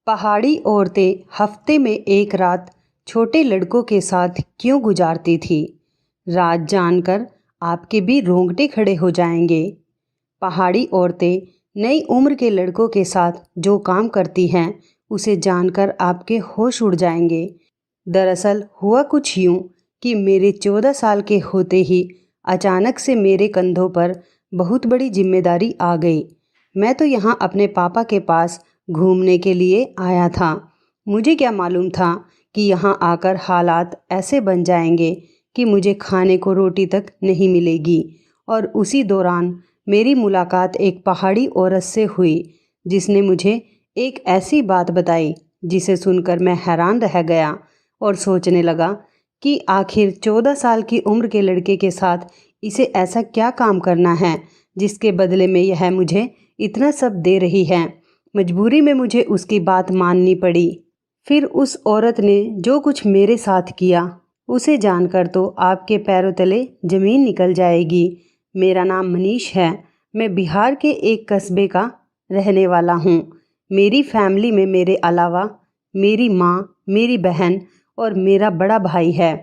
पहाड़ी औरतें हफ्ते में एक रात छोटे लड़कों के साथ क्यों गुजारती थी? राज जानकर आपके भी रोंगटे खड़े हो जाएंगे। पहाड़ी औरतें नई उम्र के लड़कों के साथ जो काम करती हैं उसे जानकर आपके होश उड़ जाएंगे। दरअसल हुआ कुछ यूं कि मेरे 14 साल के होते ही अचानक से मेरे कंधों पर बहुत बड़ी जिम्मेदारी आ गई। मैं तो यहाँ अपने पापा के पास घूमने के लिए आया था। मुझे क्या मालूम था कि यहाँ आकर हालात ऐसे बन जाएंगे कि मुझे खाने को रोटी तक नहीं मिलेगी। और उसी दौरान मेरी मुलाकात एक पहाड़ी औरत से हुई जिसने मुझे एक ऐसी बात बताई जिसे सुनकर मैं हैरान रह गया और सोचने लगा कि आखिर 14 साल की उम्र के लड़के के साथ इसे ऐसा क्या काम करना है जिसके बदले में यह मुझे इतना सब दे रही है। मजबूरी में मुझे उसकी बात माननी पड़ी। फिर उस औरत ने जो कुछ मेरे साथ किया उसे जानकर तो आपके पैरों तले ज़मीन निकल जाएगी। मेरा नाम मनीष है। मैं बिहार के एक कस्बे का रहने वाला हूँ। मेरी फैमिली में मेरे अलावा मेरी माँ, मेरी बहन और मेरा बड़ा भाई है।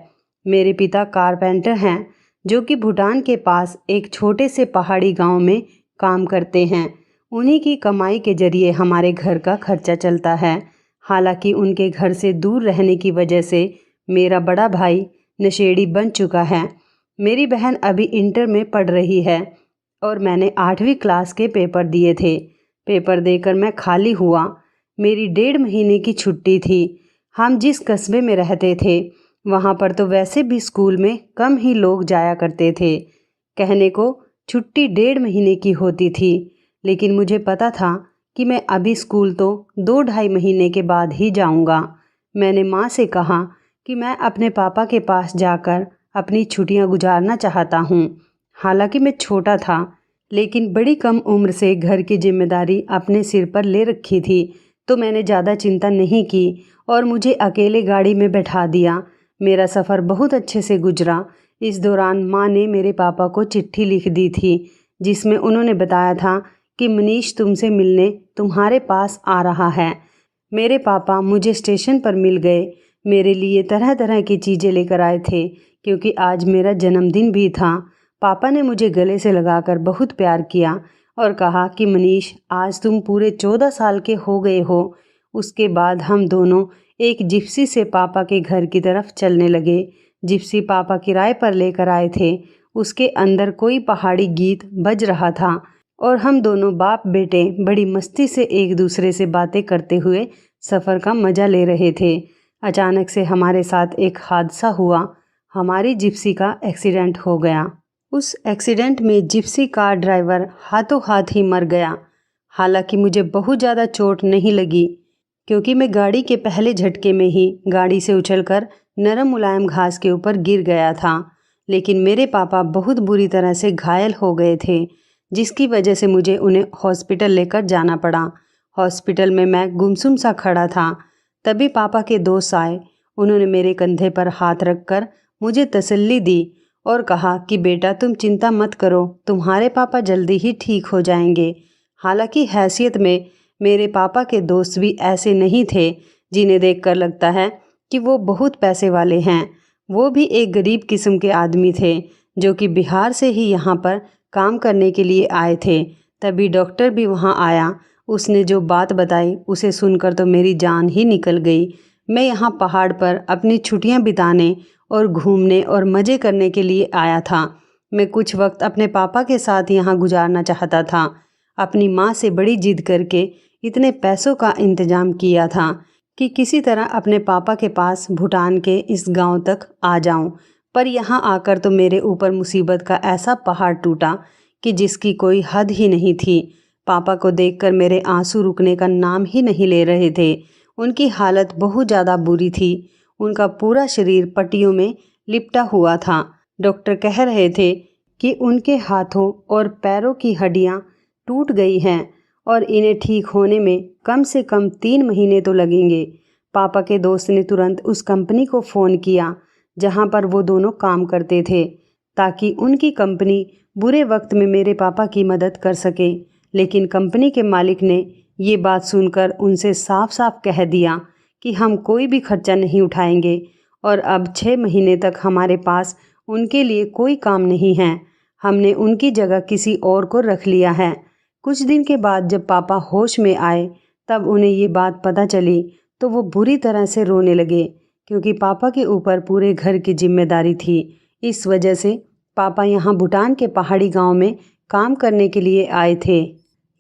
मेरे पिता कारपेंटर हैं जो कि भूटान के पास एक छोटे से पहाड़ी गांव में काम करते हैं। उन्हीं की कमाई के जरिए हमारे घर का खर्चा चलता है। हालांकि उनके घर से दूर रहने की वजह से मेरा बड़ा भाई नशेड़ी बन चुका है। मेरी बहन अभी इंटर में पढ़ रही है और मैंने 8वीं क्लास के पेपर दिए थे। पेपर देकर मैं खाली हुआ। मेरी 1.5 महीने की छुट्टी थी। हम जिस कस्बे में रहते थे वहाँ पर तो वैसे भी स्कूल में कम ही लोग जाया करते थे। कहने को छुट्टी 1.5 महीने की होती थी, लेकिन मुझे पता था कि मैं अभी स्कूल तो 2-2.5 महीने के बाद ही जाऊंगा। मैंने माँ से कहा कि मैं अपने पापा के पास जाकर अपनी छुट्टियां गुजारना चाहता हूँ। हालांकि मैं छोटा था, लेकिन बड़ी कम उम्र से घर की जिम्मेदारी अपने सिर पर ले रखी थी, तो मैंने ज़्यादा चिंता नहीं की और मुझे अकेले गाड़ी में बैठा दिया। मेरा सफ़र बहुत अच्छे से गुजरा। इस दौरान माँ ने मेरे पापा को चिट्ठी लिख दी थी जिसमें उन्होंने बताया था कि मनीष तुमसे मिलने तुम्हारे पास आ रहा है। मेरे पापा मुझे स्टेशन पर मिल गए। मेरे लिए तरह तरह की चीज़ें लेकर आए थे क्योंकि आज मेरा जन्मदिन भी था। पापा ने मुझे गले से लगाकर बहुत प्यार किया और कहा कि मनीष आज तुम पूरे 14 साल के हो गए हो। उसके बाद हम दोनों एक जिप्सी से पापा के घर की तरफ चलने लगे। जिप्सी पापा किराए पर लेकर आए थे। उसके अंदर कोई पहाड़ी गीत बज रहा था और हम दोनों बाप बेटे बड़ी मस्ती से एक दूसरे से बातें करते हुए सफ़र का मज़ा ले रहे थे। अचानक से हमारे साथ एक हादसा हुआ। हमारी जिप्सी का एक्सीडेंट हो गया। उस एक्सीडेंट में जिप्सी कार ड्राइवर हाथों हाथ ही मर गया। हालांकि मुझे बहुत ज़्यादा चोट नहीं लगी क्योंकि मैं गाड़ी के पहले झटके में ही गाड़ी से उछलकर नरम मुलायम घास के ऊपर गिर गया था। लेकिन मेरे पापा बहुत बुरी तरह से घायल हो गए थे, जिसकी वजह से मुझे उन्हें हॉस्पिटल लेकर जाना पड़ा। हॉस्पिटल में मैं गुमसुम सा खड़ा था। तभी पापा के दोस्त आए। उन्होंने मेरे कंधे पर हाथ रखकर मुझे तसल्ली दी और कहा कि बेटा तुम चिंता मत करो, तुम्हारे पापा जल्दी ही ठीक हो जाएंगे। हालांकि हैसियत में मेरे पापा के दोस्त भी ऐसे नहीं थे जिन्हें देखकर लगता है कि वो बहुत पैसे वाले हैं। वो भी एक गरीब किस्म के आदमी थे जो कि बिहार से ही यहाँ पर काम करने के लिए आए थे। तभी डॉक्टर भी वहाँ आया। उसने जो बात बताई उसे सुनकर तो मेरी जान ही निकल गई। मैं यहाँ पहाड़ पर अपनी छुट्टियाँ बिताने और घूमने और मज़े करने के लिए आया था। मैं कुछ वक्त अपने पापा के साथ यहाँ गुजारना चाहता था। अपनी माँ से बड़ी जिद करके इतने पैसों का इंतज़ाम किया था कि किसी तरह अपने पापा के पास भूटान के इस गांव तक आ जाऊं। पर यहाँ आकर तो मेरे ऊपर मुसीबत का ऐसा पहाड़ टूटा कि जिसकी कोई हद ही नहीं थी। पापा को देखकर मेरे आंसू रुकने का नाम ही नहीं ले रहे थे। उनकी हालत बहुत ज़्यादा बुरी थी। उनका पूरा शरीर पट्टियों में लिपटा हुआ था। डॉक्टर कह रहे थे कि उनके हाथों और पैरों की हड्डियाँ टूट गई हैं और इन्हें ठीक होने में कम से कम 3 महीने तो लगेंगे। पापा के दोस्त ने तुरंत उस कंपनी को फ़ोन किया जहां पर वो दोनों काम करते थे, ताकि उनकी कंपनी बुरे वक्त में मेरे पापा की मदद कर सके। लेकिन कंपनी के मालिक ने ये बात सुनकर उनसे साफ साफ कह दिया कि हम कोई भी खर्चा नहीं उठाएंगे और अब 6 महीने तक हमारे पास उनके लिए कोई काम नहीं है। हमने उनकी जगह किसी और को रख लिया है। कुछ दिन के बाद जब पापा होश में आए तब उन्हें ये बात पता चली तो वो बुरी तरह से रोने लगे, क्योंकि पापा के ऊपर पूरे घर की जिम्मेदारी थी। इस वजह से पापा यहाँ भूटान के पहाड़ी गांव में काम करने के लिए आए थे।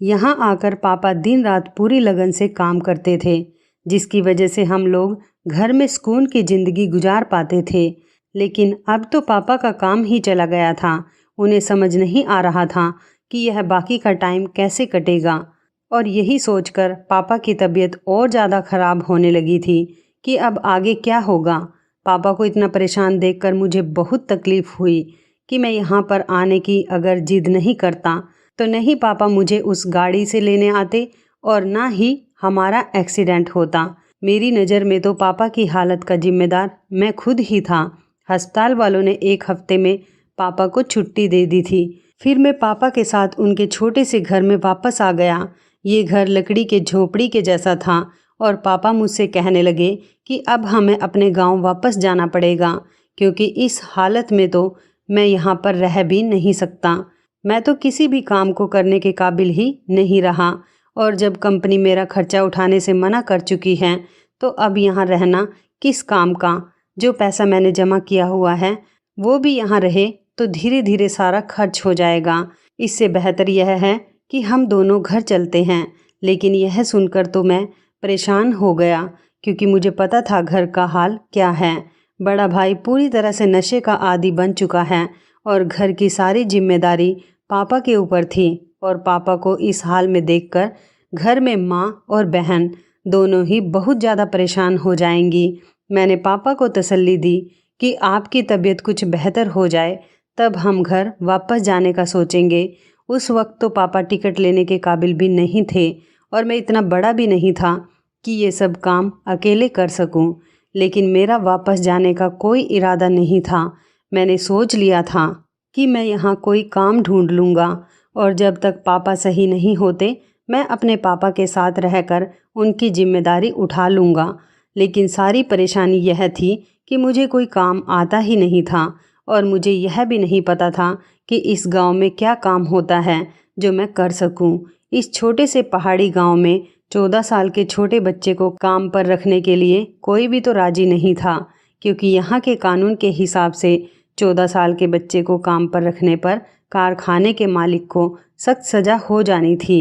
यहाँ आकर पापा दिन रात पूरी लगन से काम करते थे, जिसकी वजह से हम लोग घर में सुकून की ज़िंदगी गुजार पाते थे। लेकिन अब तो पापा का काम ही चला गया था। उन्हें समझ नहीं आ रहा था कि यह बाकी का टाइम कैसे कटेगा, और यही सोचकर पापा की तबीयत और ज़्यादा ख़राब होने लगी थी कि अब आगे क्या होगा। पापा को इतना परेशान देखकर मुझे बहुत तकलीफ़ हुई कि मैं यहाँ पर आने की अगर जिद नहीं करता तो नहीं पापा मुझे उस गाड़ी से लेने आते और ना ही हमारा एक्सीडेंट होता। मेरी नज़र में तो पापा की हालत का जिम्मेदार मैं खुद ही था। अस्पताल वालों ने 1 हफ्ते में पापा को छुट्टी दे दी थी। फिर मैं पापा के साथ उनके छोटे से घर में वापस आ गया। ये घर लकड़ी के झोपड़ी के जैसा था और पापा मुझसे कहने लगे कि अब हमें अपने गांव वापस जाना पड़ेगा, क्योंकि इस हालत में तो मैं यहाँ पर रह भी नहीं सकता। मैं तो किसी भी काम को करने के काबिल ही नहीं रहा, और जब कंपनी मेरा खर्चा उठाने से मना कर चुकी है तो अब यहाँ रहना किस काम का। जो पैसा मैंने जमा किया हुआ है वो भी यहाँ रहे तो धीरे धीरे सारा खर्च हो जाएगा। इससे बेहतर यह है कि हम दोनों घर चलते हैं। लेकिन यह सुनकर तो मैं परेशान हो गया, क्योंकि मुझे पता था घर का हाल क्या है। बड़ा भाई पूरी तरह से नशे का आदी बन चुका है और घर की सारी जिम्मेदारी पापा के ऊपर थी। और पापा को इस हाल में देखकर घर में माँ और बहन दोनों ही बहुत ज़्यादा परेशान हो जाएंगी। मैंने पापा को तसल्ली दी कि आपकी तबीयत कुछ बेहतर हो जाए तब हम घर वापस जाने का सोचेंगे। उस वक्त तो पापा टिकट लेने के काबिल भी नहीं थे और मैं इतना बड़ा भी नहीं था कि ये सब काम अकेले कर सकूं। लेकिन मेरा वापस जाने का कोई इरादा नहीं था। मैंने सोच लिया था कि मैं यहाँ कोई काम ढूंढ लूँगा और जब तक पापा सही नहीं होते मैं अपने पापा के साथ रहकर उनकी जिम्मेदारी उठा लूँगा। लेकिन सारी परेशानी यह थी कि मुझे कोई काम आता ही नहीं था और मुझे यह भी नहीं पता था कि इस गांव में क्या काम होता है जो मैं कर सकूं। इस छोटे से पहाड़ी गांव में 14 साल के छोटे बच्चे को काम पर रखने के लिए कोई भी तो राजी नहीं था, क्योंकि यहाँ के कानून के हिसाब से 14 साल के बच्चे को काम पर रखने पर कारखाने के मालिक को सख्त सज़ा हो जानी थी।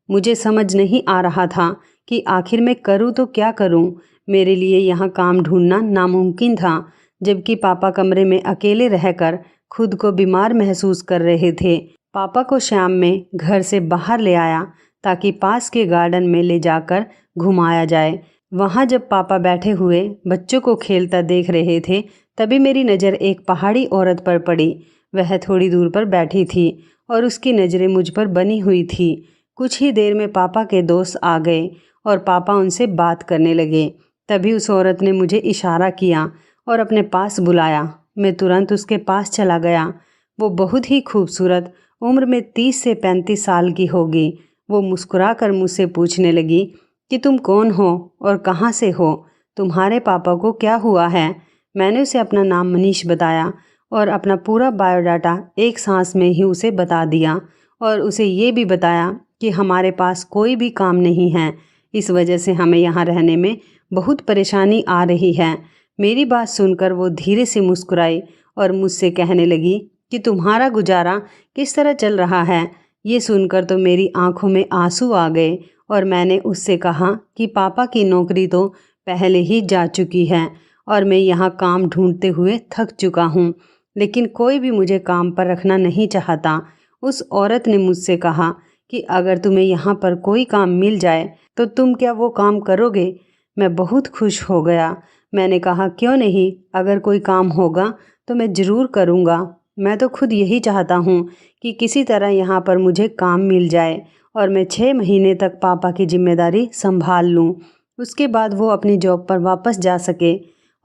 मुझे समझ नहीं आ रहा था कि आखिर मैं करूँ तो क्या करूँ। मेरे लिए यहाँ काम ढूंढना नामुमकिन था, जबकि पापा कमरे में अकेले रहकर खुद को बीमार महसूस कर रहे थे। पापा को शाम में घर से बाहर ले आया ताकि पास के गार्डन में ले जाकर घुमाया जाए। वहाँ जब पापा बैठे हुए बच्चों को खेलता देख रहे थे तभी मेरी नज़र एक पहाड़ी औरत पर पड़ी। वह थोड़ी दूर पर बैठी थी और उसकी नज़रें मुझ पर बनी हुई थी। कुछ ही देर में पापा के दोस्त आ गए और पापा उनसे बात करने लगे। तभी उस औरत ने मुझे इशारा किया और अपने पास बुलाया। मैं तुरंत उसके पास चला गया। वो बहुत ही खूबसूरत, उम्र में 30 से 35 साल की होगी। वो मुस्कुराकर मुझसे पूछने लगी कि तुम कौन हो और कहाँ से हो, तुम्हारे पापा को क्या हुआ है। मैंने उसे अपना नाम मनीष बताया और अपना पूरा बायोडाटा एक सांस में ही उसे बता दिया और उसे ये भी बताया कि हमारे पास कोई भी काम नहीं है, इस वजह से हमें यहाँ रहने में बहुत परेशानी आ रही है। मेरी बात सुनकर वो धीरे से मुस्कुराई और मुझसे कहने लगी कि तुम्हारा गुजारा किस तरह चल रहा है। ये सुनकर तो मेरी आंखों में आंसू आ गए और मैंने उससे कहा कि पापा की नौकरी तो पहले ही जा चुकी है और मैं यहाँ काम ढूंढते हुए थक चुका हूँ, लेकिन कोई भी मुझे काम पर रखना नहीं चाहता। उस औरत ने मुझसे कहा कि अगर तुम्हें यहाँ पर कोई काम मिल जाए तो तुम क्या वो काम करोगे। मैं बहुत खुश हो गया। मैंने कहा क्यों नहीं, अगर कोई काम होगा तो मैं ज़रूर करूँगा। मैं तो खुद यही चाहता हूँ कि किसी तरह यहाँ पर मुझे काम मिल जाए और मैं 6 महीने तक पापा की जिम्मेदारी संभाल लूँ। उसके बाद वो अपनी जॉब पर वापस जा सके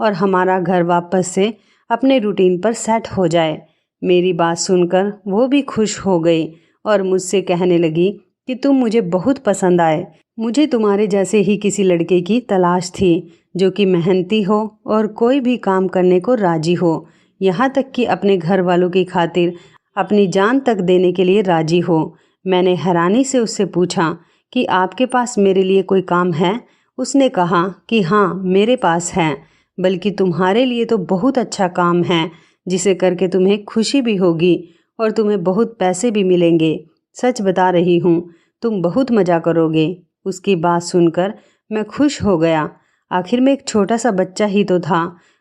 और हमारा घर वापस से अपने रूटीन पर सेट हो जाए। मेरी बात सुनकर वो भी खुश हो गई और मुझसे कहने लगी कि तुम मुझे बहुत पसंद आए, मुझे तुम्हारे जैसे ही किसी लड़के की तलाश थी जो कि मेहनती हो और कोई भी काम करने को राजी हो, यहाँ तक कि अपने घर वालों की खातिर अपनी जान तक देने के लिए राजी हो। मैंने हैरानी से उससे पूछा कि आपके पास मेरे लिए कोई काम है? उसने कहा कि हाँ, मेरे पास है, बल्कि तुम्हारे लिए तो बहुत अच्छा काम है जिसे करके तुम्हें खुशी भी होगी और तुम्हें बहुत पैसे भी मिलेंगे। सच बता रही हूँ, तुम बहुत मज़ा करोगे। उसकी बात सुनकर मैं खुश हो गया। आखिर में एक छोटा सा बच्चा ही तो था।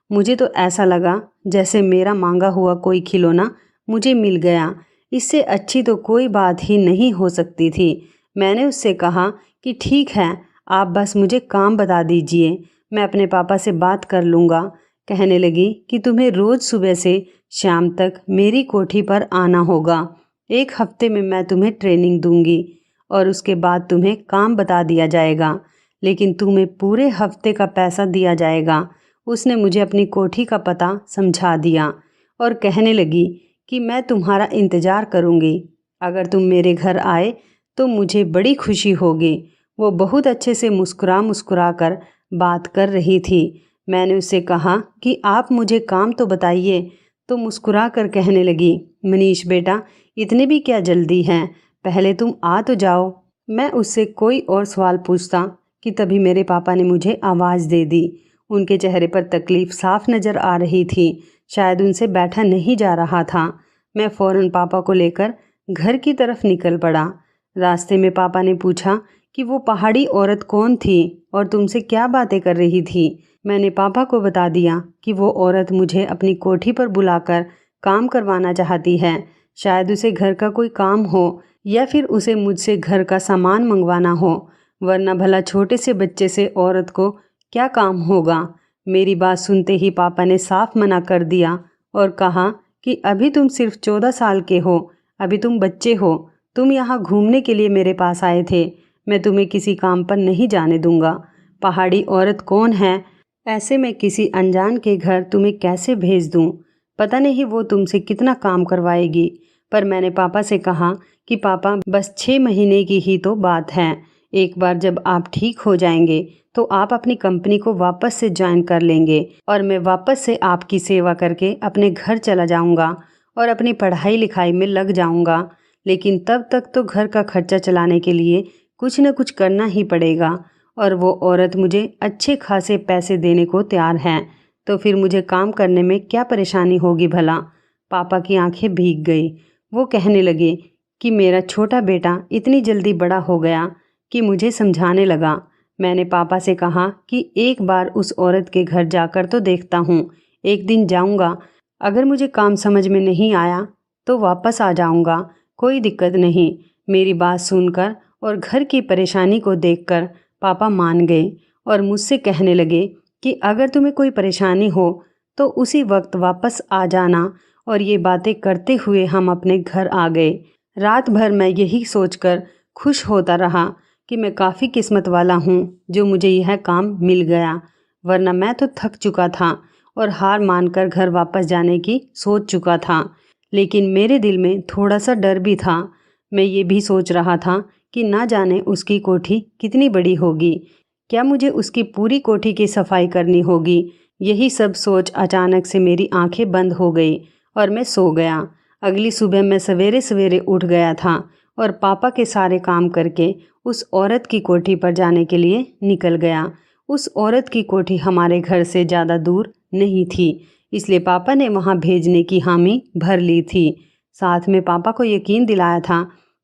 मुझे तो ऐसा लगा जैसे मेरा मांगा हुआ कोई खिलौना मुझे मिल गया। इससे अच्छी तो कोई बात ही नहीं हो सकती थी। मैंने उससे कहा कि ठीक है, आप बस मुझे काम बता दीजिए, मैं अपने पापा से बात कर लूँगा। कहने लगी कि तुम्हें रोज़ सुबह से शाम तक मेरी कोठी पर आना होगा। 1 हफ्ते में मैं तुम्हें ट्रेनिंग दूंगी और उसके बाद तुम्हें काम बता दिया जाएगा, लेकिन तुम्हें पूरे हफ्ते का पैसा दिया जाएगा। उसने मुझे अपनी कोठी का पता समझा दिया और कहने लगी कि मैं तुम्हारा इंतज़ार करूँगी। अगर तुम मेरे घर आए तो मुझे बड़ी खुशी होगी। वो बहुत अच्छे से मुस्कुरा मुस्कुरा कर बात कर रही थी। मैंने उससे कहा कि आप मुझे काम तो बताइए, तो मुस्कुरा कर कहने लगी, मनीष बेटा, इतने भी क्या जल्दी है, पहले तुम आ तो जाओ। मैं उससे कोई और सवाल पूछता कि तभी मेरे पापा ने मुझे आवाज़ दे दी। उनके चेहरे पर तकलीफ़ साफ नज़र आ रही थी। शायद उनसे बैठा नहीं जा रहा था। मैं फ़ौरन पापा को लेकर घर की तरफ निकल पड़ा। रास्ते में पापा ने पूछा कि वो पहाड़ी औरत कौन थी और तुमसे क्या बातें कर रही थी। मैंने पापा को बता दिया कि वो औरत मुझे अपनी कोठी पर बुलाकर काम करवाना चाहती है। शायद उसे घर का कोई काम हो या फिर उसे मुझसे घर का सामान मंगवाना हो, वरना भला छोटे से बच्चे से औरत को क्या काम होगा। मेरी बात सुनते ही पापा ने साफ मना कर दिया और कहा कि अभी तुम सिर्फ 14 साल के हो, अभी तुम बच्चे हो, तुम यहाँ घूमने के लिए मेरे पास आए थे, मैं तुम्हें किसी काम पर नहीं जाने दूंगा। पहाड़ी औरत कौन है? ऐसे में किसी अनजान के घर तुम्हें कैसे भेज दूं? पता नहीं वो तुमसे कितना काम करवाएगी। पर मैंने पापा से कहा कि पापा, बस 6 महीने की ही तो बात है। एक बार जब आप ठीक हो जाएंगे तो आप अपनी कंपनी को वापस से ज्वाइन कर लेंगे और मैं वापस से आपकी सेवा करके अपने घर चला जाऊंगा और अपनी पढ़ाई लिखाई में लग जाऊंगा। लेकिन तब तक तो घर का खर्चा चलाने के लिए कुछ न कुछ करना ही पड़ेगा और वो औरत मुझे अच्छे खासे पैसे देने को तैयार है, तो फिर मुझे काम करने में क्या परेशानी होगी भला। पापा की आंखें भीग गई। वो कहने लगे कि मेरा छोटा बेटा इतनी जल्दी बड़ा हो गया कि मुझे समझाने लगा। मैंने पापा से कहा कि एक बार उस औरत के घर जाकर तो देखता हूँ, एक दिन जाऊँगा, अगर मुझे काम समझ में नहीं आया तो वापस आ जाऊँगा, कोई दिक्कत नहीं। मेरी बात सुनकर और घर की परेशानी को देखकर पापा मान गए और मुझसे कहने लगे कि अगर तुम्हें कोई परेशानी हो तो उसी वक्त वापस आ जाना। और ये बातें करते हुए हम अपने घर आ गए। रात भर मैं यही सोचकर खुश होता रहा कि मैं काफ़ी किस्मत वाला हूँ जो मुझे यह काम मिल गया, वरना मैं तो थक चुका था और हार मानकर घर वापस जाने की सोच चुका था। लेकिन मेरे दिल में थोड़ा सा डर भी था। मैं ये भी सोच रहा था कि ना जाने उसकी कोठी कितनी बड़ी होगी, क्या मुझे उसकी पूरी कोठी की सफाई करनी होगी। यही सब सोच अचानक से मेरी आंखें बंद हो गई और मैं सो गया। अगली सुबह मैं सवेरे सवेरे उठ गया था और पापा के सारे काम करके उस औरत की कोठी पर जाने के लिए निकल गया। उस औरत की कोठी हमारे घर से ज़्यादा दूर नहीं थी, इसलिए पापा ने वहाँ भेजने की हामी भर ली थी। साथ में पापा को यकीन दिलाया था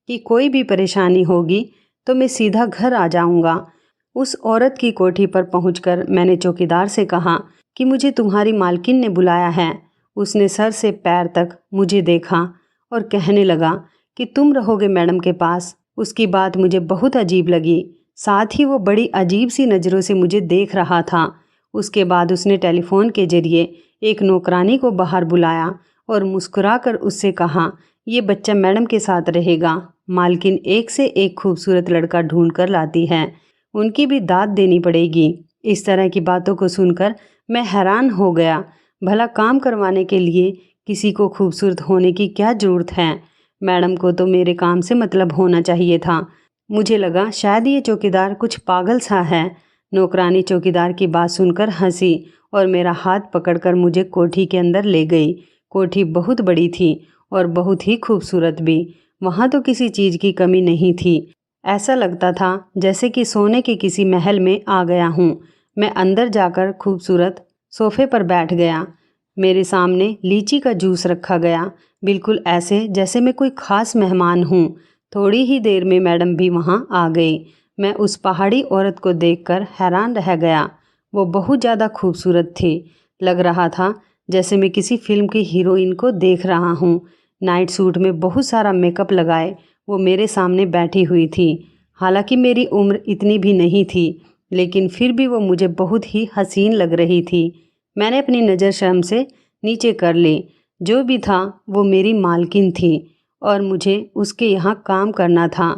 कि कोई भी परेशानी होगी तो मैं सीधा घर आ जाऊँगा। उस औरत की कोठी पर पहुंचकर मैंने चौकीदार से कहा कि मुझे तुम्हारी मालकिन ने बुलाया है। उसने सर से पैर तक मुझे देखा और कहने लगा कि तुम रहोगे मैडम के पास। उसकी बात मुझे बहुत अजीब लगी, साथ ही वो बड़ी अजीब सी नज़रों से मुझे देख रहा था। उसके बाद उसने टेलीफोन के जरिए एक नौकरानी को बाहर बुलाया और मुस्कुराकर उससे कहा, ये बच्चा मैडम के साथ रहेगा। मालकिन एक से एक खूबसूरत लड़का ढूंढ कर लाती है, उनकी भी दाद देनी पड़ेगी। इस तरह की बातों को सुनकर मैं हैरान हो गया। भला काम करवाने के लिए किसी को खूबसूरत होने की क्या ज़रूरत है? मैडम को तो मेरे काम से मतलब होना चाहिए था। मुझे लगा शायद ये चौकीदार कुछ पागल सा है। नौकरानी चौकीदार की बात सुनकर हंसी और मेरा हाथ पकड़कर मुझे कोठी के अंदर ले गई। कोठी बहुत बड़ी थी और बहुत ही खूबसूरत भी। वहाँ तो किसी चीज़ की कमी नहीं थी। ऐसा लगता था जैसे कि सोने के किसी महल में आ गया हूँ। मैं अंदर जाकर खूबसूरत सोफे पर बैठ गया। मेरे सामने लीची का जूस रखा गया, बिल्कुल ऐसे जैसे मैं कोई ख़ास मेहमान हूँ। थोड़ी ही देर में मैडम भी वहाँ आ गई। मैं उस पहाड़ी औरत को देखकर हैरान रह गया। वो बहुत ज़्यादा खूबसूरत थी। लग रहा था जैसे मैं किसी फिल्म की हीरोइन को देख रहा हूँ। नाइट सूट में बहुत सारा मेकअप लगाए वो मेरे सामने बैठी हुई थी। हालांकि मेरी उम्र इतनी भी नहीं थी, लेकिन फिर भी वो मुझे बहुत ही हसीन लग रही थी। मैंने अपनी नज़र शर्म से नीचे कर ली। जो भी था वो मेरी मालकिन थी और मुझे उसके यहाँ काम करना था।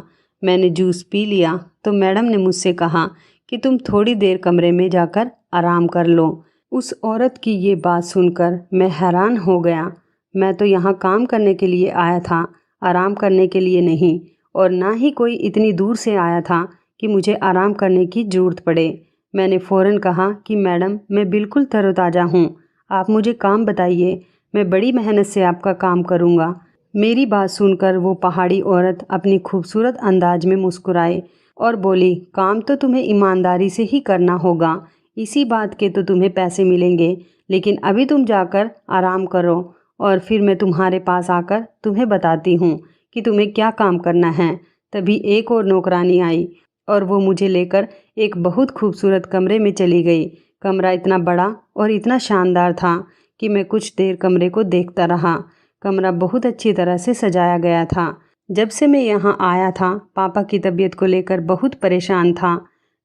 मैंने जूस पी लिया तो मैडम ने मुझसे कहा कि तुम थोड़ी देर कमरे में जाकर आराम कर लो। उस औरत की ये बात सुनकर मैं हैरान हो गया। मैं तो यहाँ काम करने के लिए आया था, आराम करने के लिए नहीं, और ना ही कोई इतनी दूर से आया था कि मुझे आराम करने की ज़रूरत पड़े। मैंने फ़ौरन कहा कि मैडम मैं बिल्कुल तरोताज़ा हूँ, आप मुझे काम बताइए, मैं बड़ी मेहनत से आपका काम करूँगा। मेरी बात सुनकर वो पहाड़ी औरत अपनी खूबसूरत अंदाज में मुस्कुराई और बोली, काम तो तुम्हें ईमानदारी से ही करना होगा, इसी बात के तो तुम्हें पैसे मिलेंगे, लेकिन अभी तुम जाकर आराम करो और फिर मैं तुम्हारे पास आकर तुम्हें बताती हूँ कि तुम्हें क्या काम करना है। तभी एक और नौकरानी आई और वो मुझे लेकर एक बहुत खूबसूरत कमरे में चली गई। कमरा इतना बड़ा और इतना शानदार था कि मैं कुछ देर कमरे को देखता रहा। कमरा बहुत अच्छी तरह से सजाया गया था। जब से मैं यहाँ आया था पापा की तबीयत को लेकर बहुत परेशान था।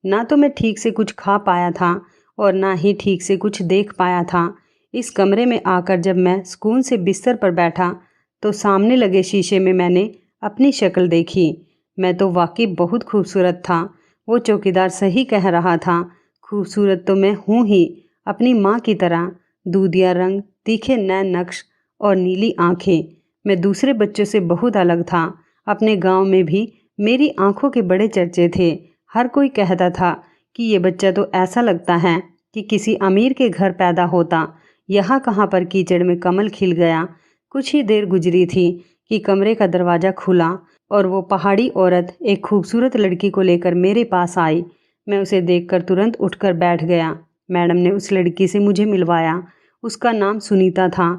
ना तो मैं ठीक से कुछ खा पाया था और ना ही ठीक से कुछ देख पाया था। इस कमरे में आकर जब मैं सुकून से बिस्तर पर बैठा तो सामने लगे शीशे में मैंने अपनी शक्ल देखी। मैं तो वाकई बहुत खूबसूरत था। वो चौकीदार सही कह रहा था, खूबसूरत तो मैं हूँ ही, अपनी माँ की तरह। दूधिया रंग, तीखे नैन नक्श और नीली आंखें। मैं दूसरे बच्चों से बहुत अलग था। अपने गांव में भी मेरी आंखों के बड़े चर्चे थे। हर कोई कहता था कि ये बच्चा तो ऐसा लगता है कि किसी अमीर के घर पैदा होता। यहाँ कहाँ पर कीचड़ में कमल खिल गया। कुछ ही देर गुजरी थी कि कमरे का दरवाज़ा खुला और वो पहाड़ी औरत एक खूबसूरत लड़की को लेकर मेरे पास आई। मैं उसे देखकर तुरंत उठकर बैठ गया। मैडम ने उस लड़की से मुझे मिलवाया। उसका नाम सुनीता था।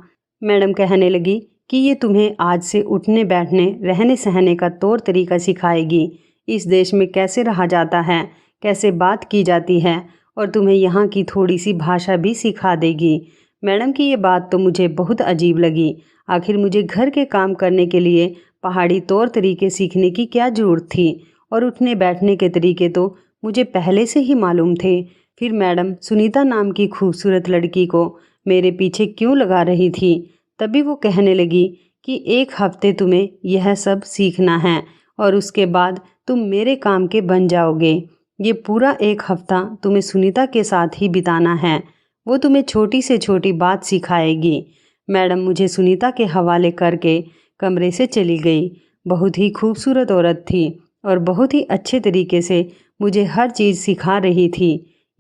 मैडम कहने लगी कि ये तुम्हें आज से उठने बैठने रहने सहने का तौर तरीका सिखाएगी, इस देश में कैसे रहा जाता है, कैसे बात की जाती है, और तुम्हें यहाँ की थोड़ी सी भाषा भी सिखा देगी। मैडम की ये बात तो मुझे बहुत अजीब लगी। आखिर मुझे घर के काम करने के लिए पहाड़ी तौर तरीके सीखने की क्या ज़रूरत थी, और उठने बैठने के तरीके तो मुझे पहले से ही मालूम थे। फिर मैडम सुनीता नाम की खूबसूरत लड़की को मेरे पीछे क्यों लगा रही थी। तभी वो कहने लगी कि एक हफ्ते तुम्हें यह सब सीखना है और उसके बाद तुम मेरे काम के बन जाओगे। ये पूरा एक हफ्ता तुम्हें सुनीता के साथ ही बिताना है। वो तुम्हें छोटी से छोटी बात सिखाएगी। मैडम मुझे सुनीता के हवाले करके कमरे से चली गई। बहुत ही खूबसूरत औरत थी और बहुत ही अच्छे तरीके से मुझे हर चीज़ सिखा रही थी।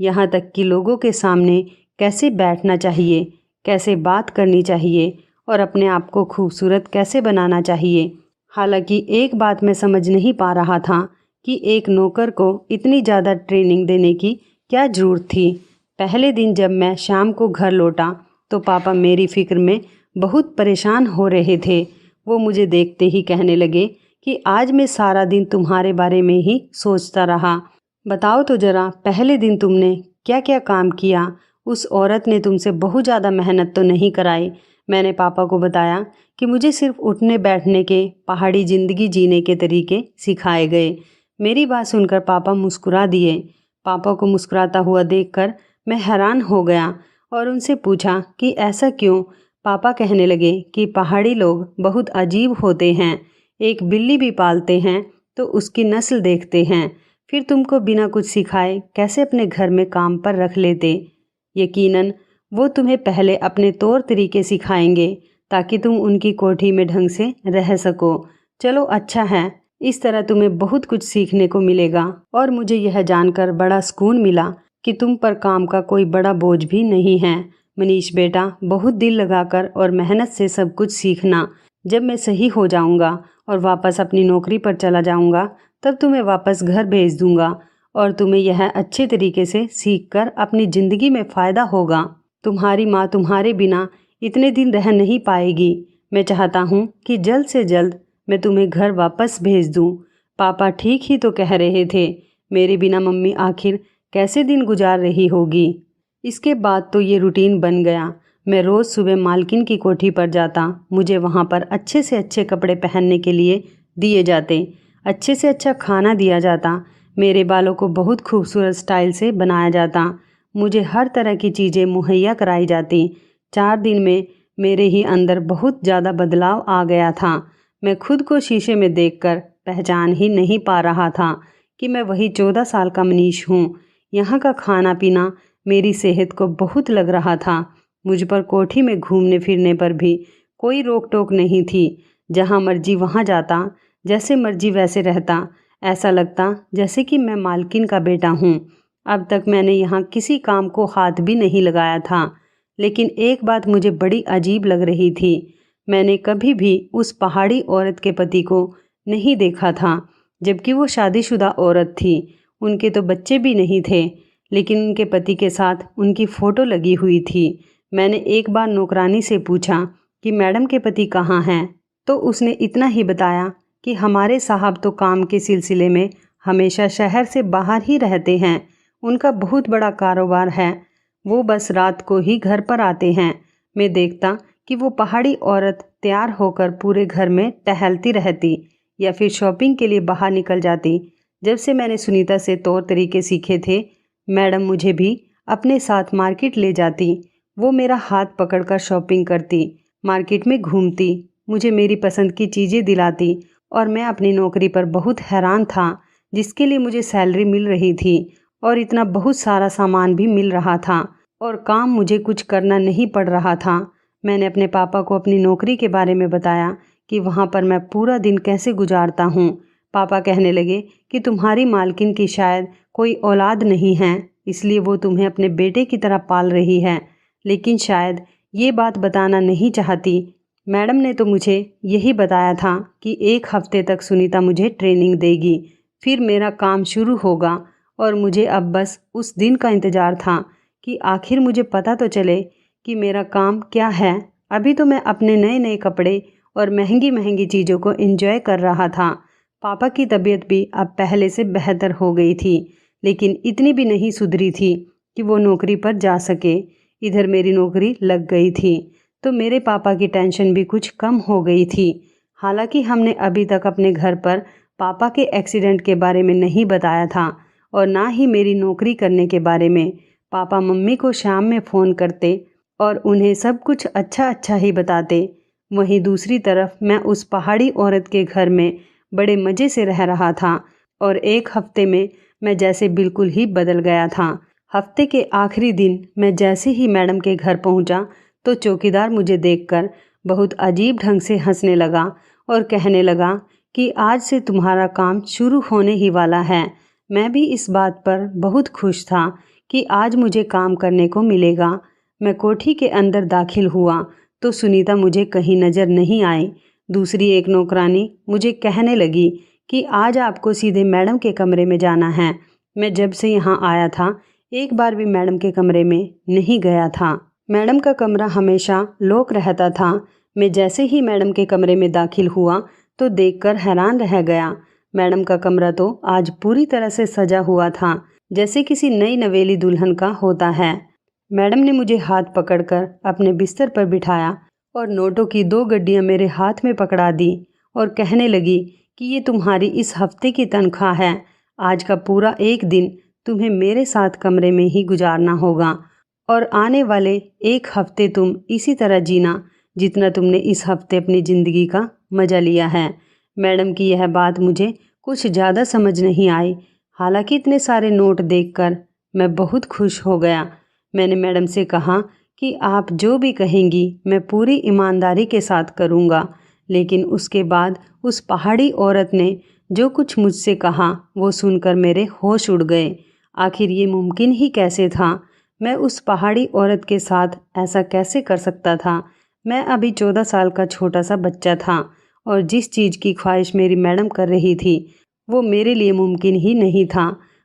यहाँ तक कि लोगों के सामने कैसे बैठना चाहिए, कैसे बात करनी चाहिए और अपने आप को खूबसूरत कैसे बनाना चाहिए। हालांकि एक बात मैं समझ नहीं पा रहा था कि एक नौकर को इतनी ज़्यादा ट्रेनिंग देने की क्या ज़रूरत थी। पहले दिन जब मैं शाम को घर लौटा तो पापा मेरी फ़िक्र में बहुत परेशान हो रहे थे। वो मुझे देखते ही कहने लगे कि आज मैं सारा दिन तुम्हारे बारे में ही सोचता रहा। बताओ तो ज़रा, पहले दिन तुमने क्या क्या काम किया। उस औरत ने तुमसे बहुत ज़्यादा मेहनत तो नहीं कराई। मैंने पापा को बताया कि मुझे सिर्फ उठने बैठने के, पहाड़ी ज़िंदगी जीने के तरीके सिखाए गए। मेरी बात सुनकर पापा मुस्कुरा दिए। पापा को मुस्कुराता हुआ देखकर मैं हैरान हो गया और उनसे पूछा कि ऐसा क्यों। पापा कहने लगे कि पहाड़ी लोग बहुत अजीब होते हैं। एक बिल्ली भी पालते हैं तो उसकी नस्ल देखते हैं, फिर तुमको बिना कुछ सिखाए कैसे अपने घर में काम पर रख लेते। यकीनन वो तुम्हें पहले अपने तौर तरीके सिखाएंगे ताकि तुम उनकी कोठी में ढंग से रह सको। चलो अच्छा है, इस तरह तुम्हें बहुत कुछ सीखने को मिलेगा और मुझे यह जानकर बड़ा सुकून मिला कि तुम पर काम का कोई बड़ा बोझ भी नहीं है। मनीष बेटा, बहुत दिल लगाकर और मेहनत से सब कुछ सीखना। जब मैं सही हो जाऊंगा और वापस अपनी नौकरी पर चला जाऊंगा तब तुम्हें वापस घर भेज दूंगा और तुम्हें यह अच्छे तरीके से सीखकर अपनी ज़िंदगी में फ़ायदा होगा। तुम्हारी माँ तुम्हारे बिना इतने दिन रह नहीं पाएगी। मैं चाहता हूँ कि जल्द से जल्द मैं तुम्हें घर वापस भेज दूँ। पापा ठीक ही तो कह रहे थे, मेरे बिना मम्मी आखिर कैसे दिन गुजार रही होगी। इसके बाद तो ये रूटीन बन गया। मैं रोज़ सुबह मालकिन की कोठी पर जाता। मुझे वहाँ पर अच्छे से अच्छे कपड़े पहनने के लिए दिए जाते, अच्छे से अच्छा खाना दिया जाता, मेरे बालों को बहुत खूबसूरत स्टाइल से बनाया जाता, मुझे हर तरह की चीज़ें मुहैया कराई जाती। 4 दिन में मेरे ही अंदर बहुत ज़्यादा बदलाव आ गया था। मैं खुद को शीशे में देखकर पहचान ही नहीं पा रहा था कि मैं वही 14 साल का मनीष हूँ। यहाँ का खाना पीना मेरी सेहत को बहुत लग रहा था। मुझ पर कोठी में घूमने फिरने पर भी कोई रोक टोक नहीं थी। जहाँ मर्जी वहाँ जाता, जैसे मर्जी वैसे रहता। ऐसा लगता जैसे कि मैं मालकिन का बेटा हूँ। अब तक मैंने यहाँ किसी काम को हाथ भी नहीं लगाया था, लेकिन एक बात मुझे बड़ी अजीब लग रही थी। मैंने कभी भी उस पहाड़ी औरत के पति को नहीं देखा था, जबकि वो शादीशुदा औरत थी। उनके तो बच्चे भी नहीं थे, लेकिन उनके पति के साथ उनकी फ़ोटो लगी हुई थी। मैंने एक बार नौकरानी से पूछा कि मैडम के पति कहाँ हैं, तो उसने इतना ही बताया कि हमारे साहब तो काम के सिलसिले में हमेशा शहर से बाहर ही रहते हैं। उनका बहुत बड़ा कारोबार है, वो बस रात को ही घर पर आते हैं। मैं देखता कि वो पहाड़ी औरत तैयार होकर पूरे घर में टहलती रहती या फिर शॉपिंग के लिए बाहर निकल जाती। जब से मैंने सुनीता से तौर तरीके सीखे थे, मैडम मुझे भी अपने साथ मार्केट ले जाती। वो मेरा हाथ पकड़कर शॉपिंग करती, मार्केट में घूमती, मुझे मेरी पसंद की चीज़ें दिलाती और मैं अपनी नौकरी पर बहुत हैरान था, जिसके लिए मुझे सैलरी मिल रही थी और इतना बहुत सारा सामान भी मिल रहा था और काम मुझे कुछ करना नहीं पड़ रहा था। मैंने अपने पापा को अपनी नौकरी के बारे में बताया कि वहाँ पर मैं पूरा दिन कैसे गुजारता हूँ। पापा कहने लगे कि तुम्हारी मालकिन की शायद कोई औलाद नहीं है, इसलिए वो तुम्हें अपने बेटे की तरह पाल रही है, लेकिन शायद ये बात बताना नहीं चाहती। मैडम ने तो मुझे यही बताया था कि 1 हफ्ते तक सुनीता मुझे ट्रेनिंग देगी, फिर मेरा काम शुरू होगा और मुझे अब बस उस दिन का इंतज़ार था कि आखिर मुझे पता तो चले कि मेरा काम क्या है। अभी तो मैं अपने नए नए कपड़े और महंगी महंगी चीज़ों को एंजॉय कर रहा था। पापा की तबीयत भी अब पहले से बेहतर हो गई थी, लेकिन इतनी भी नहीं सुधरी थी कि वो नौकरी पर जा सके। इधर मेरी नौकरी लग गई थी तो मेरे पापा की टेंशन भी कुछ कम हो गई थी। हालांकि हमने अभी तक अपने घर पर पापा के एक्सीडेंट के बारे में नहीं बताया था और ना ही मेरी नौकरी करने के बारे में। पापा मम्मी को शाम में फ़ोन करते और उन्हें सब कुछ अच्छा अच्छा ही बताते। वहीं दूसरी तरफ मैं उस पहाड़ी औरत के घर में बड़े मज़े से रह रहा था और 1 हफ्ते में मैं जैसे बिल्कुल ही बदल गया था। हफ्ते के आखिरी दिन मैं जैसे ही मैडम के घर पहुंचा तो चौकीदार मुझे देखकर बहुत अजीब ढंग से हंसने लगा और कहने लगा कि आज से तुम्हारा काम शुरू होने ही वाला है। मैं भी इस बात पर बहुत खुश था कि आज मुझे काम करने को मिलेगा। मैं कोठी के अंदर दाखिल हुआ तो सुनीता मुझे कहीं नज़र नहीं आई। दूसरी एक नौकरानी मुझे कहने लगी कि आज आपको सीधे मैडम के कमरे में जाना है। मैं जब से यहाँ आया था एक बार भी मैडम के कमरे में नहीं गया था। मैडम का कमरा हमेशा लॉक रहता था। मैं जैसे ही मैडम के कमरे में दाखिल हुआ तो देखकर हैरान रह गया। मैडम का कमरा तो आज पूरी तरह से सजा हुआ था, जैसे किसी नई नवेली दुल्हन का होता है। मैडम ने मुझे हाथ पकड़कर अपने बिस्तर पर बिठाया और नोटों की 2 गड्डियाँ मेरे हाथ में पकड़ा दी और कहने लगी कि ये तुम्हारी इस हफ्ते की तनख्वाह है। आज का पूरा 1 दिन तुम्हें मेरे साथ कमरे में ही गुजारना होगा और आने वाले 1 हफ्ते तुम इसी तरह जीना जितना तुमने इस हफ्ते अपनी ज़िंदगी का मज़ा लिया है। मैडम की यह बात मुझे कुछ ज़्यादा समझ नहीं आई। हालांकि इतने सारे नोट देखकर मैं बहुत खुश हो गया। मैंने मैडम से कहा कि आप जो भी कहेंगी मैं पूरी ईमानदारी के साथ करूँगा। लेकिन उसके बाद उस पहाड़ी औरत ने जो कुछ मुझसे कहा वो सुनकर मेरे होश उड़ गए। आखिर ये मुमकिन ही कैसे था? मैं उस पहाड़ी औरत के साथ ऐसा कैसे कर सकता था? मैं अभी 14 साल का छोटा सा बच्चा था और जिस चीज़ की ख्वाहिश मेरी मैडम कर रही थी वो मेरे लिए मुमकिन ही नहीं था।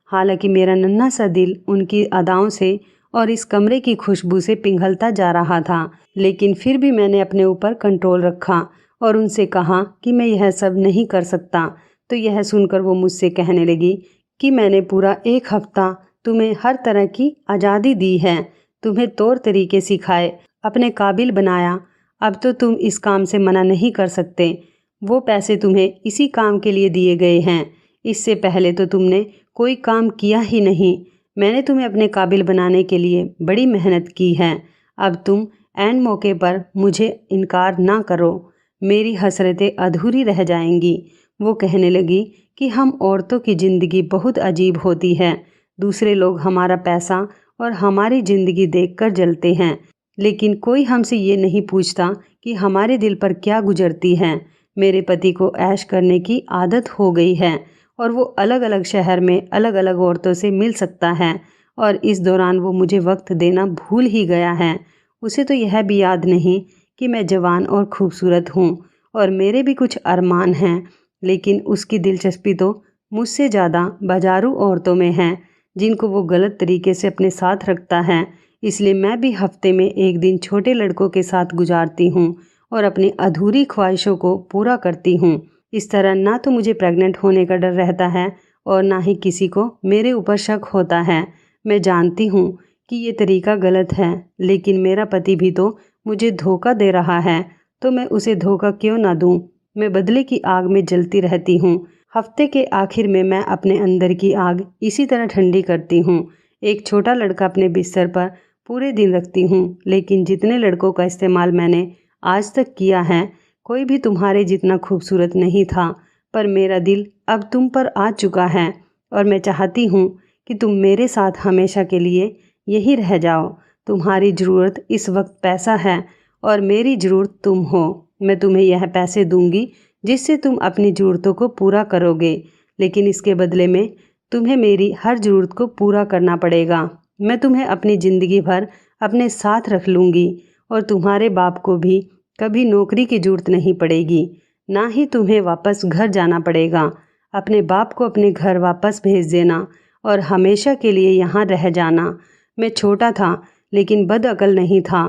हालांकि मेरा नन्हा सा दिल उनकी अदाओं से और इस कमरे की खुशबू से पिघलता जा रहा था, लेकिन फिर भी मैंने अपने ऊपर कंट्रोल रखा और उनसे कहा कि मैं यह सब नहीं कर सकता। तो यह सुनकर वो मुझसे कहने लगी कि मैंने पूरा 1 हफ्ता तुम्हें हर तरह की आज़ादी दी है, तुम्हें तौर तरीके सिखाए, अपने काबिल बनाया। अब तो तुम इस काम से मना नहीं कर सकते। वो पैसे तुम्हें इसी काम के लिए दिए गए हैं। इससे पहले तो तुमने कोई काम किया ही नहीं। मैंने तुम्हें अपने काबिल बनाने के लिए बड़ी मेहनत की है। अब तुम ऐन मौके पर मुझे इनकार ना करो, मेरी हसरतें अधूरी रह जाएंगी। वो कहने लगी कि हम औरतों की ज़िंदगी बहुत अजीब होती है। दूसरे लोग हमारा पैसा और हमारी ज़िंदगी देखकर जलते हैं, लेकिन कोई हमसे ये नहीं पूछता कि हमारे दिल पर क्या गुजरती है। मेरे पति को ऐश करने की आदत हो गई है और वो अलग अलग शहर में अलग अलग औरतों से मिल सकता है और इस दौरान वो मुझे वक्त देना भूल ही गया है। उसे तो यह भी याद नहीं कि मैं जवान और खूबसूरत हूँ और मेरे भी कुछ अरमान हैं, लेकिन उसकी दिलचस्पी तो मुझसे ज़्यादा बाजारू औरतों में है जिनको वो गलत तरीके से अपने साथ रखता है। इसलिए मैं भी हफ्ते में एक दिन छोटे लड़कों के साथ गुजारती हूँ और अपनी अधूरी ख्वाहिशों को पूरा करती हूँ। इस तरह ना तो मुझे प्रेग्नेंट होने का डर रहता है और ना ही किसी को मेरे ऊपर शक होता है। मैं जानती हूँ कि ये तरीका गलत है, लेकिन मेरा पति भी तो मुझे धोखा दे रहा है, तो मैं उसे धोखा क्यों ना दूँ। मैं बदले की आग में जलती रहती हूँ। हफ्ते के आखिर में मैं अपने अंदर की आग इसी तरह ठंडी करती हूँ। एक छोटा लड़का अपने बिस्तर पर पूरे दिन रखती हूँ, लेकिन जितने लड़कों का इस्तेमाल मैंने आज तक किया है कोई भी तुम्हारे जितना खूबसूरत नहीं था। पर मेरा दिल अब तुम पर आ चुका है और मैं चाहती हूँ कि तुम मेरे साथ हमेशा के लिए यही रह जाओ। तुम्हारी ज़रूरत इस वक्त पैसा है और मेरी ज़रूरत तुम हो। मैं तुम्हें यह पैसे दूंगी जिससे तुम अपनी ज़रूरतों को पूरा करोगे, लेकिन इसके बदले में तुम्हें मेरी हर ज़रूरत को पूरा करना पड़ेगा। मैं तुम्हें अपनी ज़िंदगी भर अपने साथ रख लूँगी और तुम्हारे बाप को भी कभी नौकरी की ज़रूरत नहीं पड़ेगी, ना ही तुम्हें वापस घर जाना पड़ेगा। अपने बाप को अपने घर वापस भेज देना और हमेशा के लिए यहाँ रह जाना। मैं छोटा था लेकिन बदअकल नहीं था।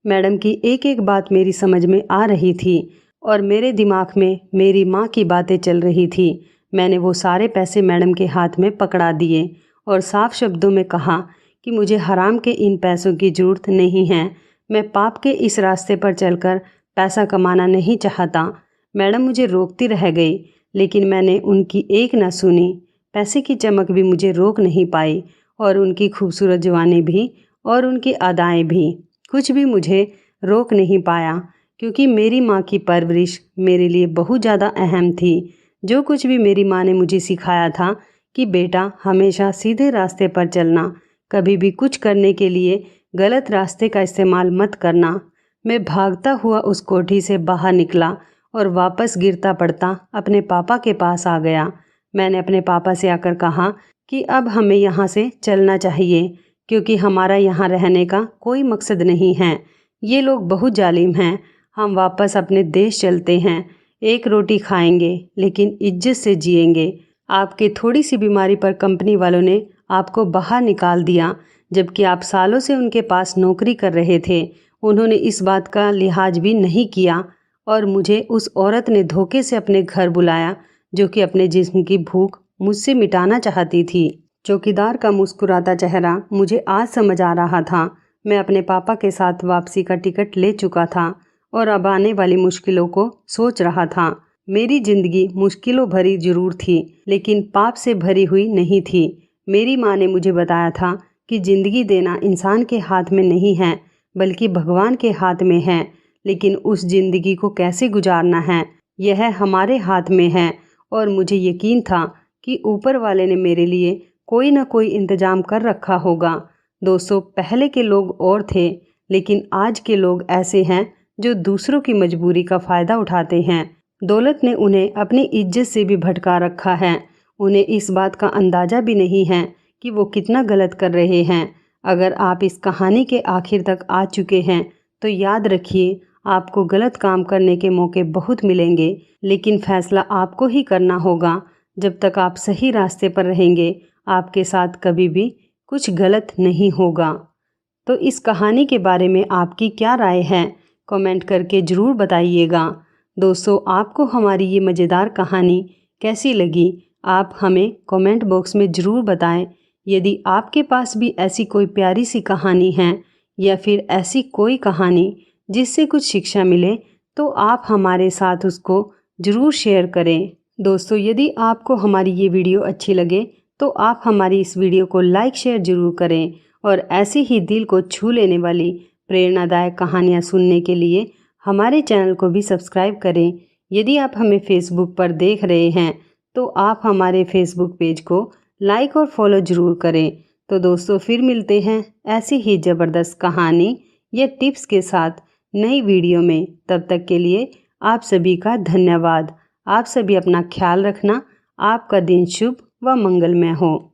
मैडम की एक एक बात मेरी समझ में आ रही थी और मेरे दिमाग में मेरी माँ की बातें चल रही थी। मैंने वो सारे पैसे मैडम के हाथ में पकड़ा दिए और साफ शब्दों में कहा कि मुझे हराम के इन पैसों की ज़रूरत नहीं है। मैं पाप के इस रास्ते पर चलकर पैसा कमाना नहीं चाहता। मैडम मुझे रोकती रह गई, लेकिन मैंने उनकी एक न सुनी। पैसे की चमक भी मुझे रोक नहीं पाई और उनकी खूबसूरत जवानी भी और उनकी अदाएं भी, कुछ भी मुझे रोक नहीं पाया, क्योंकि मेरी माँ की परवरिश मेरे लिए बहुत ज़्यादा अहम थी। जो कुछ भी मेरी माँ ने मुझे सिखाया था कि बेटा हमेशा सीधे रास्ते पर चलना, कभी भी कुछ करने के लिए गलत रास्ते का इस्तेमाल मत करना। मैं भागता हुआ उस कोठी से बाहर निकला और वापस गिरता पड़ता अपने पापा के पास आ गया। मैंने अपने पापा से आकर कहा कि अब हमें यहाँ से चलना चाहिए, क्योंकि हमारा यहाँ रहने का कोई मकसद नहीं है। ये लोग बहुत जालिम हैं। हम वापस अपने देश चलते हैं। एक रोटी खाएंगे लेकिन इज्जत से जिएंगे। आपके थोड़ी सी बीमारी पर कंपनी वालों ने आपको बाहर निकाल दिया, जबकि आप सालों से उनके पास नौकरी कर रहे थे। उन्होंने इस बात का लिहाज भी नहीं किया और मुझे उस औरत ने धोखे से अपने घर बुलाया, जो कि अपने जिस्म की भूख मुझसे मिटाना चाहती थी। चौकीदार का मुस्कुराता चेहरा मुझे आज समझ आ रहा था। मैं अपने पापा के साथ वापसी का टिकट ले चुका था और अब आने वाली मुश्किलों को सोच रहा था। मेरी जिंदगी मुश्किलों भरी जरूर थी, लेकिन पाप से भरी हुई नहीं थी। मेरी माँ ने मुझे बताया था कि जिंदगी देना इंसान के हाथ में नहीं है, बल्कि भगवान के हाथ में है। लेकिन उस जिंदगी को कैसे गुजारना है, यह हमारे हाथ में है। और मुझे यकीन था कि ऊपर वाले ने मेरे लिए कोई ना कोई इंतजाम कर रखा होगा। दोस्तों, पहले के लोग और थे, लेकिन आज के लोग ऐसे हैं जो दूसरों की मजबूरी का फ़ायदा उठाते हैं। दौलत ने उन्हें अपनी इज्जत से भी भटका रखा है। उन्हें इस बात का अंदाज़ा भी नहीं है कि वो कितना गलत कर रहे हैं। अगर आप इस कहानी के आखिर तक आ चुके हैं तो याद रखिए, आपको गलत काम करने के मौके बहुत मिलेंगे, लेकिन फ़ैसला आपको ही करना होगा। जब तक आप सही रास्ते पर रहेंगे, आपके साथ कभी भी कुछ गलत नहीं होगा। तो इस कहानी के बारे में आपकी क्या राय है, कमेंट करके ज़रूर बताइएगा। दोस्तों, आपको हमारी ये मज़ेदार कहानी कैसी लगी, आप हमें कमेंट बॉक्स में ज़रूर बताएं। यदि आपके पास भी ऐसी कोई प्यारी सी कहानी है या फिर ऐसी कोई कहानी जिससे कुछ शिक्षा मिले, तो आप हमारे साथ उसको ज़रूर शेयर करें। दोस्तों, यदि आपको हमारी ये वीडियो अच्छी लगे तो आप हमारी इस वीडियो को लाइक शेयर ज़रूर करें और ऐसे ही दिल को छू लेने वाली प्रेरणादायक कहानियाँ सुनने के लिए हमारे चैनल को भी सब्सक्राइब करें। यदि आप हमें फेसबुक पर देख रहे हैं तो आप हमारे फेसबुक पेज को लाइक और फॉलो ज़रूर करें। तो दोस्तों, फिर मिलते हैं ऐसी ही ज़बरदस्त कहानी या टिप्स के साथ नई वीडियो में। तब तक के लिए आप सभी का धन्यवाद। आप सभी अपना ख्याल रखना। आपका दिन शुभ व मंगलमय हो।